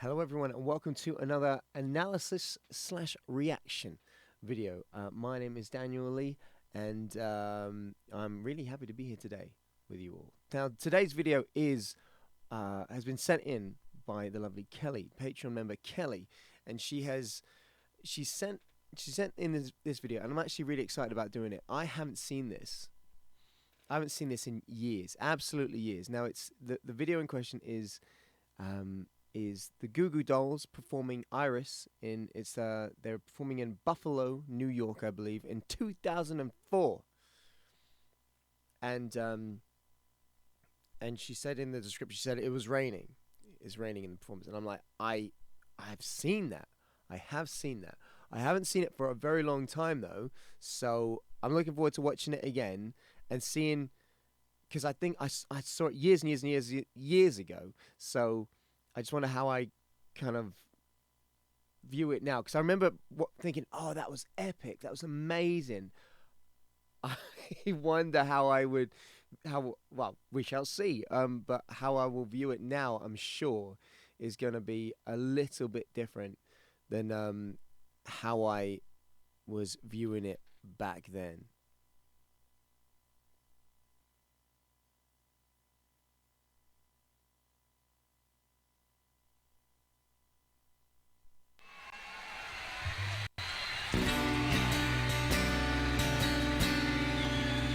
Hello, everyone, and welcome to another analysis slash reaction video. My name is Daniel Leigh, and I'm really happy to be here today with you all. Now, today's video is has been sent in by the lovely Kelly, Patreon member Kelly, and she sent in this video, and I'm actually really excited about doing it. I haven't seen this. I haven't seen this in years, absolutely years. Now, it's the video in question is the Goo Goo Dolls performing Iris in they're performing in Buffalo, New York, I believe, in 2004. And she said in the description, she said it was raining. It's raining in the performance, and I'm like, I've seen that. I have seen that. I haven't seen it for a very long time though, so I'm looking forward to watching it again and seeing, because I think I saw it years and years and years ago. So I just wonder how I kind of view it now, because I remember thinking, oh, that was epic, that was amazing. I wonder well, we shall see. But how I will view it now, I'm sure, is going to be a little bit different than how I was viewing it back then.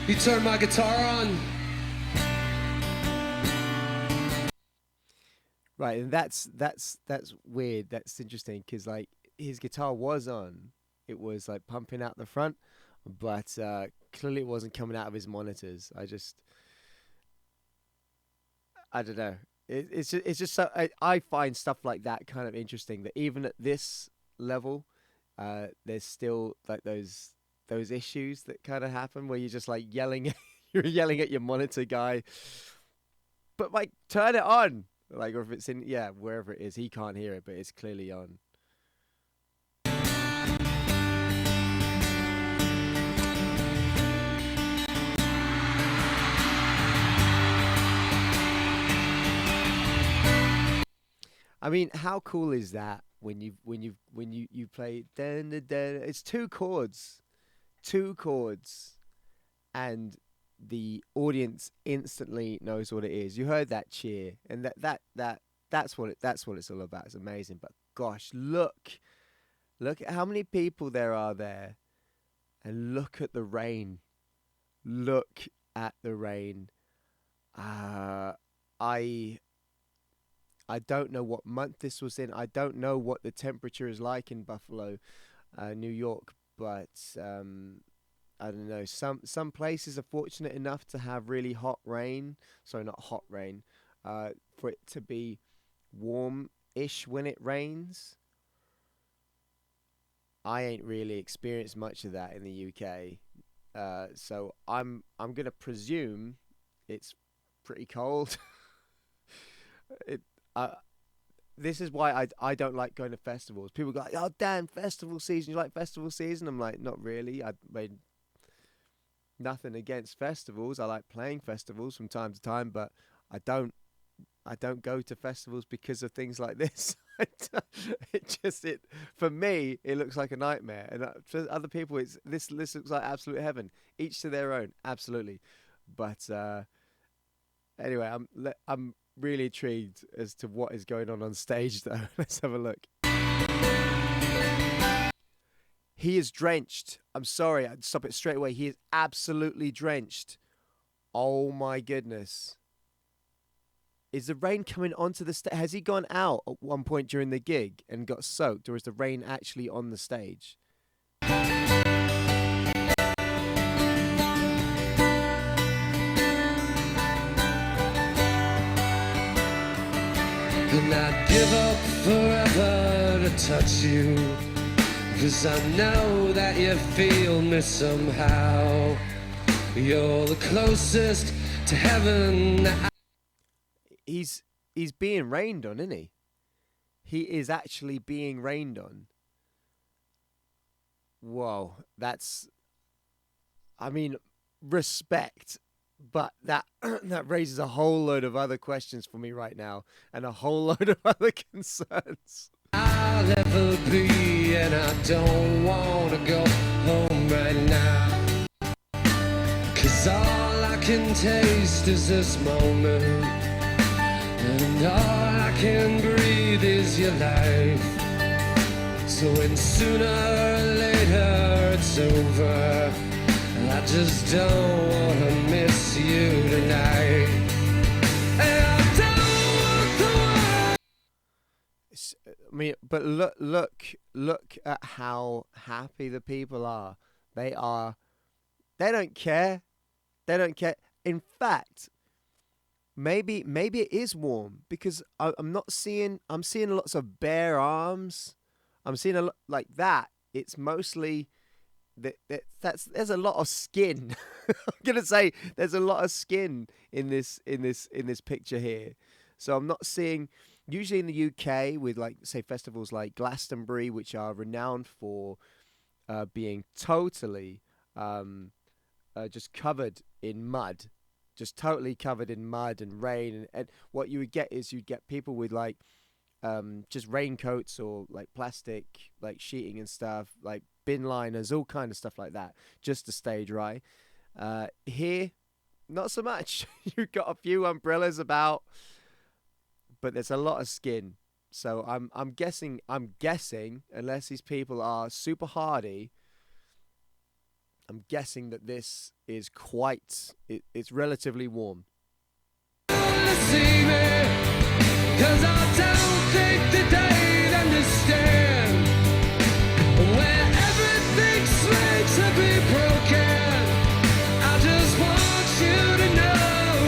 You turn my guitar on. Right, and that's weird. That's interesting, because like his guitar was on, it was like pumping out the front, but clearly it wasn't coming out of his monitors. I don't know. It's just so I find stuff like that kind of interesting. That even at this level, there's still like those issues that kind of happen where you're just like yelling, you're yelling at your monitor guy, but like turn it on, like, or if it's in, yeah, wherever it is, he can't hear it, but it's clearly on. I mean, how cool is that when you play it's two chords, and the audience instantly knows what it is. You heard that cheer, and that's what it's all about. It's amazing. But gosh, look at how many people there are there, and look at the rain. Look at the rain. I don't know what month this was in. I don't know what the temperature is like in Buffalo, New York, but I don't know. Some places are fortunate enough to have really hot rain. Sorry, not hot rain. For it to be warm-ish when it rains. I ain't really experienced much of that in the UK. So I'm gonna presume it's pretty cold. This is why I don't like going to festivals. People go like, oh damn, festival season, you like festival season? I'm like, not really. I made nothing against festivals. I like playing festivals from time to time, but I don't go to festivals because of things like this. For me, it looks like a nightmare, and for other people, this looks like absolute heaven. Each to their own, absolutely. But anyway, I'm really intrigued as to what is going on stage, though. Let's have a look. He is drenched. I'm sorry, I'd stop it straight away. He is absolutely drenched. Oh my goodness. Is the rain coming onto the stage? Has he gone out at one point during the gig and got soaked, or is the rain actually on the stage? And I'd give up forever to touch you, 'cause I know that you feel me somehow. You're the closest to heaven that He's being rained on, isn't he? He is actually being rained on. Whoa, I mean, respect. but that that raises a whole load of other questions for me right now, and a whole load of other concerns. I'll ever be, and I don't wanna go home right now. 'Cause all I can taste is this moment, and all I can breathe is your life. So when sooner or later it's over, I just don't wanna miss you tonight. And I don't want the world. I mean, but look at how happy the people are. They are. They don't care. They don't care. In fact, maybe it is warm because I'm not seeing. I'm seeing lots of bare arms. I'm seeing a lot like that. It's mostly that's there's a lot of skin. I'm gonna say there's a lot of skin in this picture here. So I'm not seeing. Usually in the UK, with like say festivals like Glastonbury, which are renowned for being totally just covered in mud, just totally covered in mud and rain, and what you would get is you'd get people with like just raincoats or like plastic like sheeting and stuff, like bin liners, all kind of stuff like that, just to stay dry. Here, not so much. You've got a few umbrellas about, but there's a lot of skin. So I'm guessing unless these people are super hardy, I'm guessing that this is it's relatively warm. See me, 'cause I don't think that they'd understand when everything's made to be broken. I just want you to know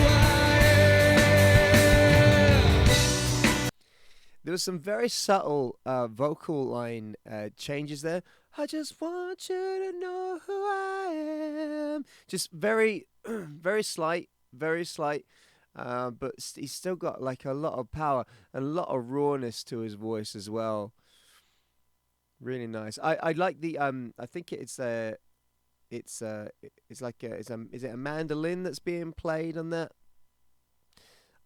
I am. There was some very subtle vocal line changes there. I just want you to know who I am. Just very, very slight, very slight. But he's still got like a lot of power and a lot of rawness to his voice as well. Really nice. I like the I think it's like is it a mandolin that's being played on that?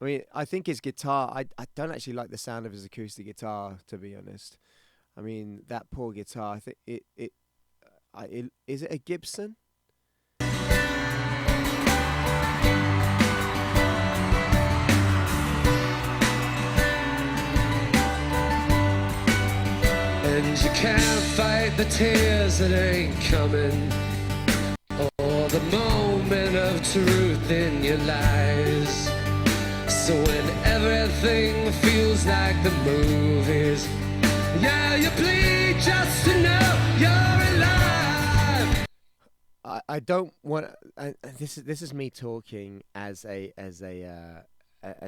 I mean, I think his guitar. I don't actually like the sound of his acoustic guitar, to be honest. I mean, that poor guitar. I think is it a Gibson? And you can't fight the tears that ain't coming, or the moment of truth in your lies. So when everything feels like the movies, yeah, you plead just to know you're alive. I don't want. This is me talking as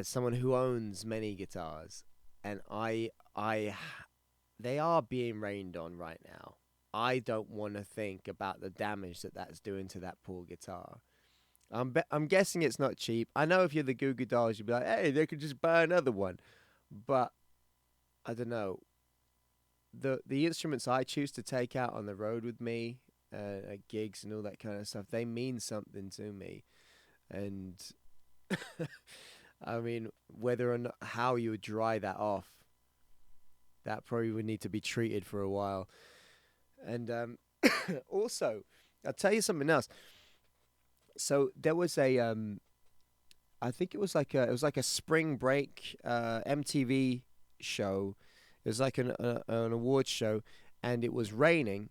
someone who owns many guitars, and they are being rained on right now. I don't want to think about the damage that that's doing to that poor guitar. I'm guessing it's not cheap. I know if you're the Goo Goo Dolls, you'd be like, hey, they could just buy another one. But I don't know. The instruments I choose to take out on the road with me, at gigs and all that kind of stuff, they mean something to me. And I mean, whether or not how you would dry that off, that probably would need to be treated for a while. And also, I'll tell you something else. So there was I think it was like a spring break MTV show. It was like an awards show, and it was raining,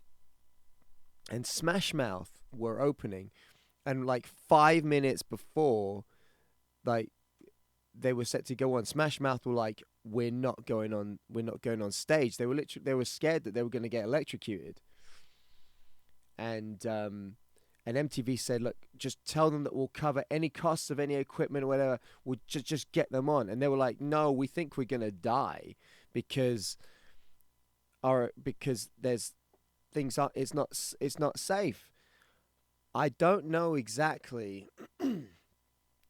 and Smash Mouth were opening, and like 5 minutes before, like they were set to go on, Smash Mouth were like, we're not going on stage. They were scared that they were going to get electrocuted, and MTV said, look, just tell them that we'll cover any costs of any equipment or whatever. We'll just get them on. And they were like, no, we think we're gonna die because there's things are it's not safe. I don't know exactly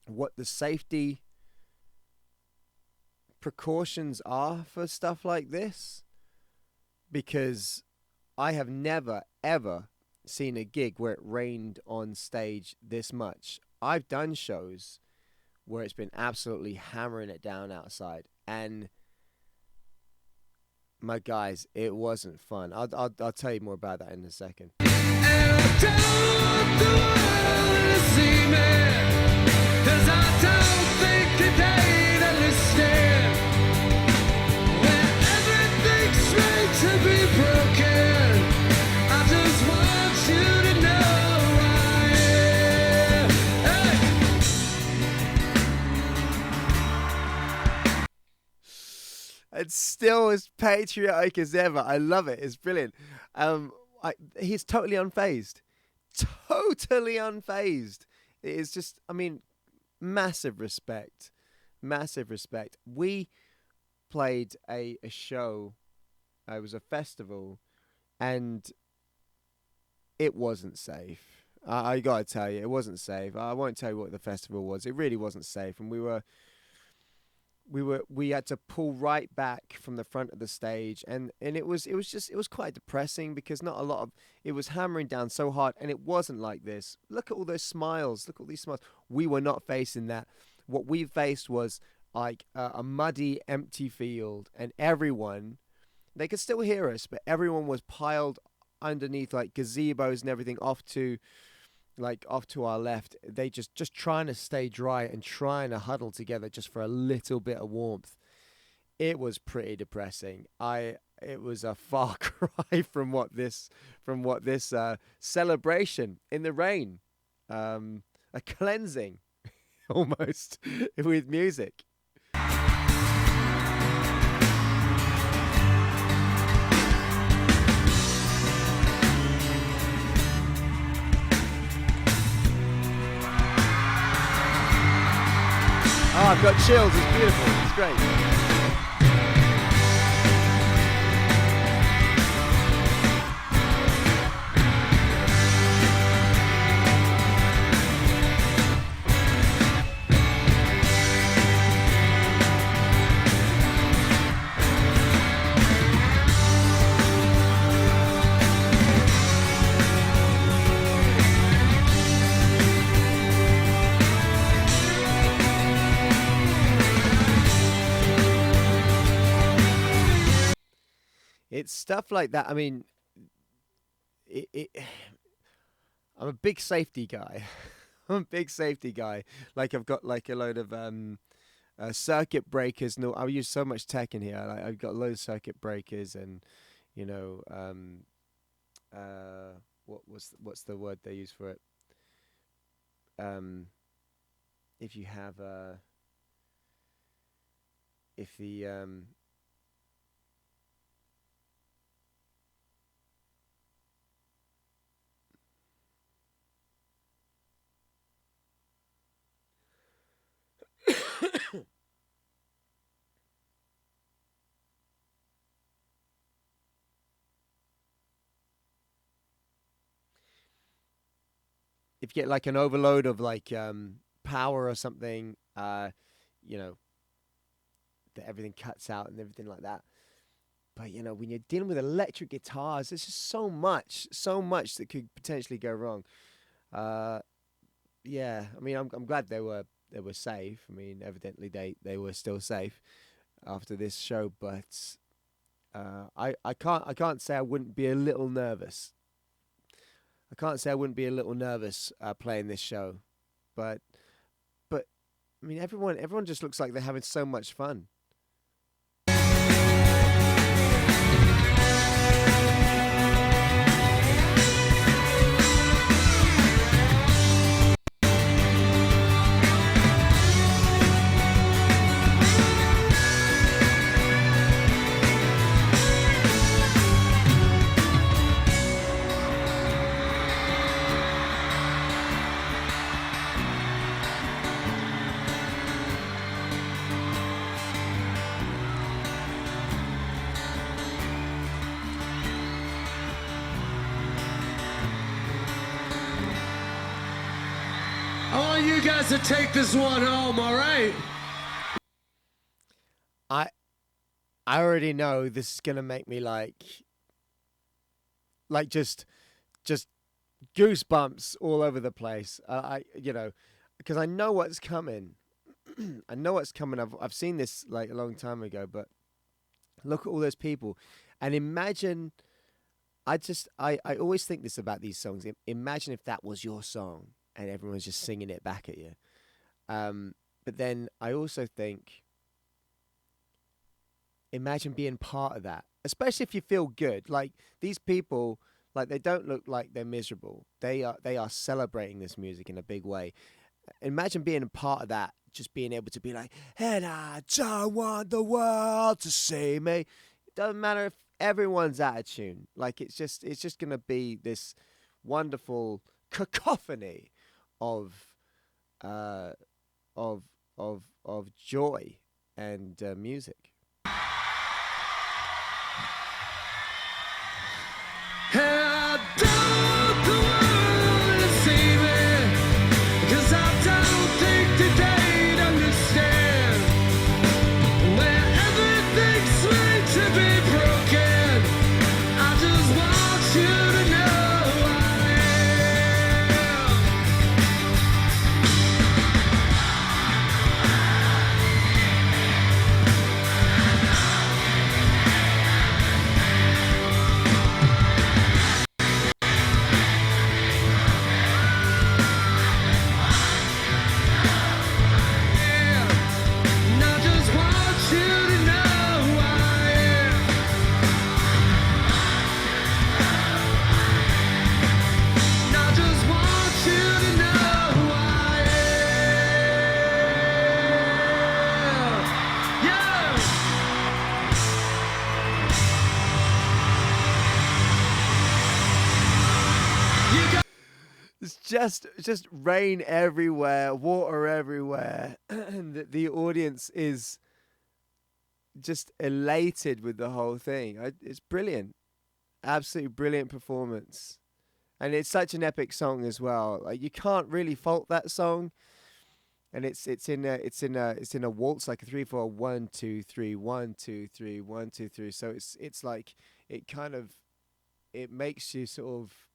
what the safety precautions are for stuff like this, because I have never ever seen a gig where it rained on stage this much. I've done shows where it's been absolutely hammering it down outside, and my guys, it wasn't fun. I'll tell you more about that in a second. It's still as patriotic as ever. I love it. It's brilliant. He's totally unfazed. Totally unfazed. It is just, I mean, massive respect. Massive respect. We played a show. It was a festival, and it wasn't safe. I gotta tell you, it wasn't safe. I won't tell you what the festival was. It really wasn't safe, and we had to pull right back from the front of the stage, and it was quite depressing because not a lot of it was hammering down so hard, and it wasn't like this. Look at all those smiles. Look at all these smiles. We were not facing that. What we faced was like a muddy, empty field, and everyone, they could still hear us, but everyone was piled underneath like gazebos and everything off to our left. They just trying to stay dry and trying to huddle together just for a little bit of warmth. It was pretty depressing. It was a far cry from what this celebration in the rain, a cleansing almost with music. Oh, I've got chills. It's beautiful. It's great. It's stuff like that. I mean, I'm a big safety guy. I'm a big safety guy. Like I've got like a load of circuit breakers. No, I use so much tech in here. Like, I've got a load of circuit breakers, and you know, what's the word they use for it? If you have if the if you get like an overload of like power or something, you know, that everything cuts out and everything like that. But you know, when you're dealing with electric guitars, there's just so much that could potentially go wrong. Uh, yeah, I mean, I'm glad they were safe. I mean, evidently they were still safe after this show, but I can't say I wouldn't be a little nervous. I can't say I wouldn't be a little nervous playing this show, but I mean, everyone just looks like they're having so much fun. I want you guys to take this one home, all right? I already know this is gonna make me like just goosebumps all over the place. I you know, because I know what's coming. I know what's coming. I've seen this like a long time ago, but look at all those people, and imagine. I always think this about these songs. Imagine if that was your song and everyone's just singing it back at you. But then I also think, imagine being part of that, especially if you feel good. Like these people, like they don't look like they're miserable. They are celebrating this music in a big way. Imagine being a part of that, just being able to be like, and I don't want the world to see me. It doesn't matter if everyone's out of tune. Like it's just gonna be this wonderful cacophony of uh of of joy and music. And I don't want to see me, 'cause I don't think that they'd understand when everything's meant to be broken. I just want you to know I am. And I just want you to know I am. And I just want you to know I am. Yeah. You got It's just rain everywhere, water everywhere, and the audience is just elated with the whole thing. It's brilliant, absolutely brilliant performance, and it's such an epic song as well. Like you can't really fault that song, and it's in a waltz, like a 3/4, 1 2 3, 1 2 3, 1 2 3. So it's like it kind of it makes you sort of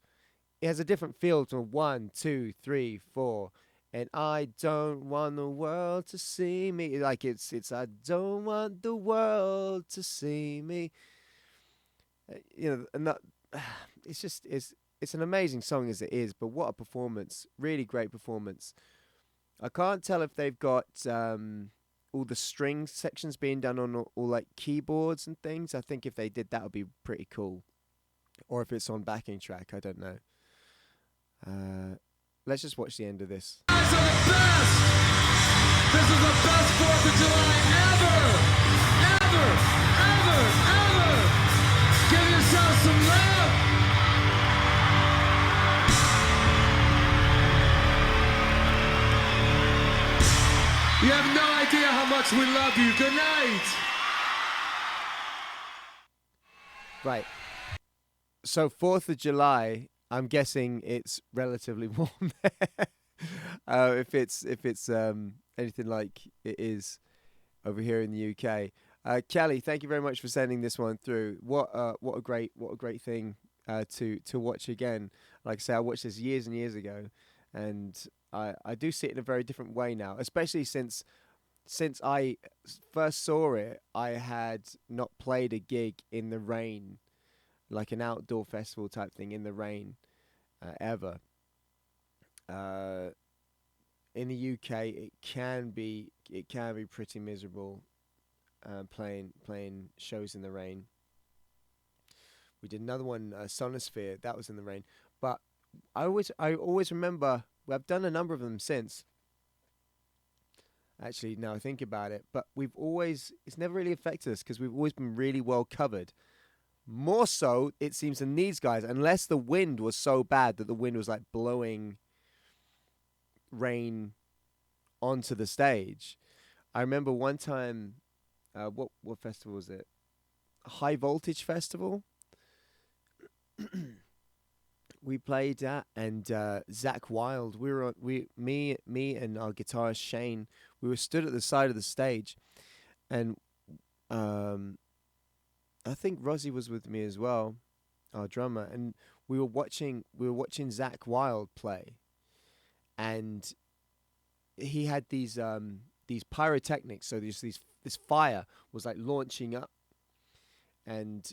it has a different feel to 1 2 3 4, and I don't want the world to see me. Like it's I don't want the world to see me. And that it's just it's an amazing song as it is, but what a performance! Really great performance. I can't tell if they've got all the string sections being done on all like keyboards and things. I think if they did, that would be pretty cool. Or if it's on backing track, I don't know. Let's just watch the end of this. guys are the best. This is the best 4th of July ever. Ever. Ever. Ever. Give yourself some love. You have no idea how much we love you. Good night. Right. So 4th of July, I'm guessing it's relatively warm there. If it's anything like it is over here in the UK. Kelly, thank you very much for sending this one through. What a great thing to watch again. Like I say, I watched this years and years ago, and I do see it in a very different way now, especially since I first saw it. I had not played a gig in the rain, like an outdoor festival type thing in the rain, ever. In the UK, it can be pretty miserable playing shows in the rain. We did another one, Sonosphere, that was in the rain. But I always remember, well, I've done a number of them since. Actually, now I think about it, but it's never really affected us because we've always been really well covered. More so, it seems, than these guys, unless the wind was so bad that the wind was like blowing rain onto the stage. I remember one time, what festival was it? High Voltage Festival. We played at, and Zach Wild. Me and our guitarist Shane. We were stood at the side of the stage, and I think Rosie was with me as well, our drummer, and we were watching Zach Wild play, and he had these pyrotechnics. So this fire was like launching up, and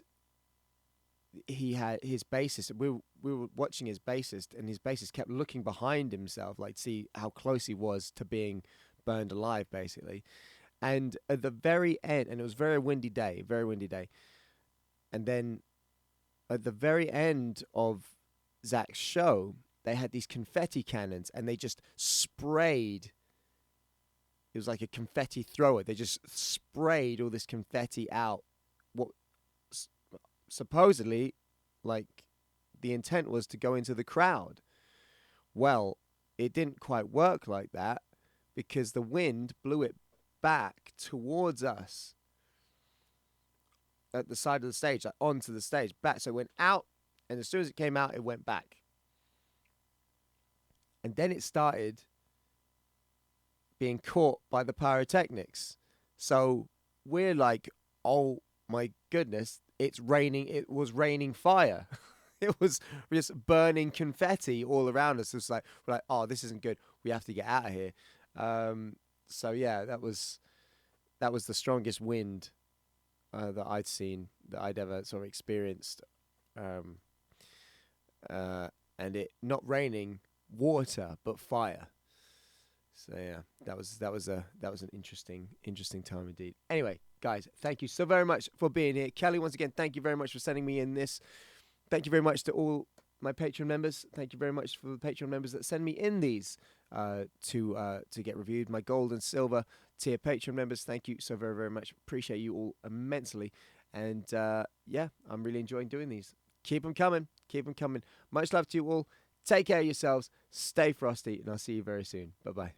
he had his bassist. We were watching his bassist, and his bassist kept looking behind himself, like see how close he was to being burned alive, basically. And at the very end, and it was very windy day. And then at the very end of Zach's show, they had these confetti cannons, and they just sprayed. It was like a confetti thrower. They just sprayed all this confetti out. What supposedly, like, the intent was to go into the crowd. Well, it didn't quite work like that because the wind blew it back towards us at the side of the stage, like onto the stage, back. So it went out, and as soon as it came out, it went back. And then it started being caught by the pyrotechnics. So we're like, oh my goodness, it's raining. It was raining fire. It was just burning confetti all around us. It's like, we're like, oh, this isn't good. We have to get out of here. So yeah, that was the strongest wind that I'd seen, that I'd ever sort of experienced. Um, and it not raining water but fire. So yeah, that was an interesting time indeed. Anyway, guys, thank you so very much for being here. Kelly, once again, thank you very much for sending me in this. Thank you very much to all my Patreon members. Thank you very much for the Patreon members that send me in these to get reviewed. My gold and silver tier Patreon members, thank you so very, very much. Appreciate you all immensely. And yeah, I'm really enjoying doing these. Keep them coming. Keep them coming. Much love to you all. Take care of yourselves. Stay frosty, and I'll see you very soon. Bye-bye.